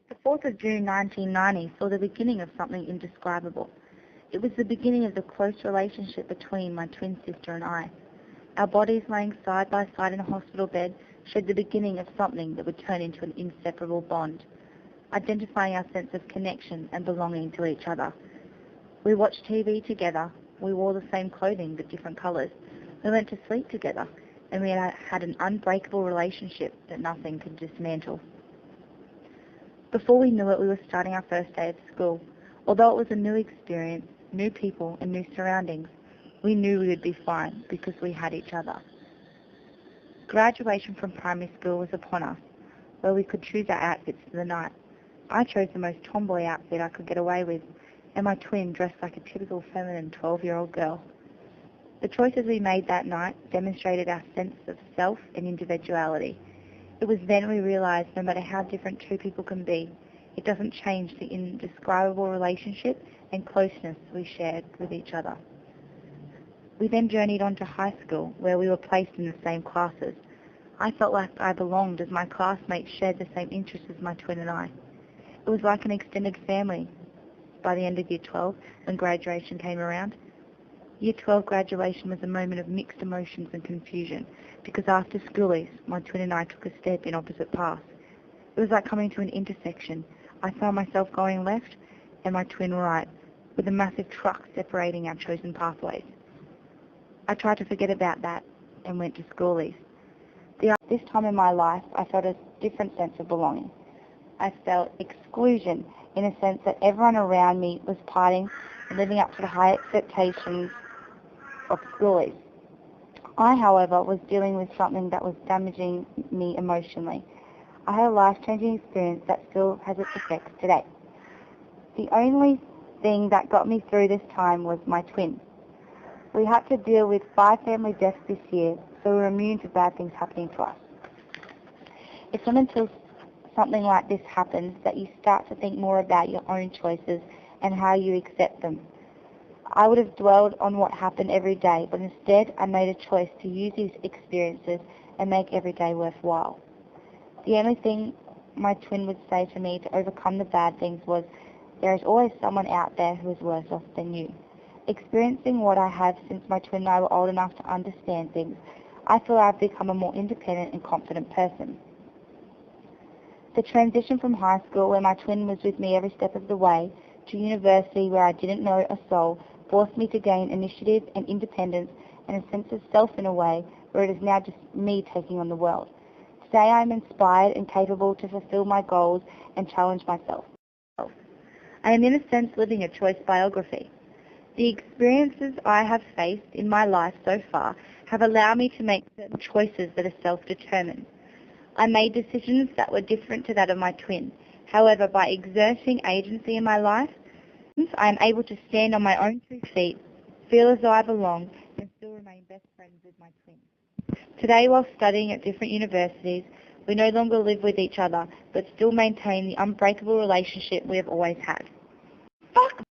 The 4th of June 1990 saw the beginning of something indescribable. It was the beginning of the close relationship between my twin sister and I. Our bodies laying side by side in a hospital bed showed the beginning of something that would turn into an inseparable bond, identifying our sense of connection and belonging to each other. We watched TV together, we wore the same clothing but different colours, we went to sleep together, and we had an unbreakable relationship that nothing could dismantle. Before we knew it, we were starting our first day at school. Although it was a new experience, new people and new surroundings, we knew we would be fine because we had each other. Graduation from primary school was upon us, where we could choose our outfits for the night. I chose the most tomboy outfit I could get away with, and my twin dressed like a typical feminine 12-year-old girl. The choices we made that night demonstrated our sense of self and individuality. It was then we realized no matter how different two people can be, it doesn't change the indescribable relationship and closeness we shared with each other. We then journeyed on to high school, where we were placed in the same classes. I felt like I belonged as my classmates shared the same interests as my twin and I. It was like an extended family. By the end of Year 12, when graduation came around, Year 12 graduation was a moment of mixed emotions and confusion, because after schoolies, my twin and I took a step in opposite paths. It was like coming to an intersection. I found myself going left and my twin right, with a massive truck separating our chosen pathways. I tried to forget about that and went to schoolies. This time in my life, I felt a different sense of belonging. I felt exclusion in a sense that everyone around me was partying and living up to the high expectations of schoolies. I, however, was dealing with something that was damaging me emotionally. I had a life-changing experience that still has its effects today. The only thing that got me through this time was my twin. We had to deal with 5 family deaths this year, so we were immune to bad things happening to us. It's not until something like this happens that you start to think more about your own choices and how you accept them. I would have dwelled on what happened every day, but instead I made a choice to use these experiences and make every day worthwhile. The only thing my twin would say to me to overcome the bad things was, there is always someone out there who is worse off than you. Experiencing what I have since my twin and I were old enough to understand things, I feel I've become a more independent and confident person. The transition from high school, where my twin was with me every step of the way, to university, where I didn't know a soul, forced me to gain initiative and independence and a sense of self in a way where it is now just me taking on the world. Today I am inspired and capable to fulfill my goals and challenge myself. I am in a sense living a choice biography. The experiences I have faced in my life so far have allowed me to make certain choices that are self-determined. I made decisions that were different to that of my twin. However, by exerting agency in my life, I am able to stand on my own 2 feet, feel as though I belong, and still remain best friends with my twin. Today, while studying at different universities, we no longer live with each other, but still maintain the unbreakable relationship we have always had. Fuck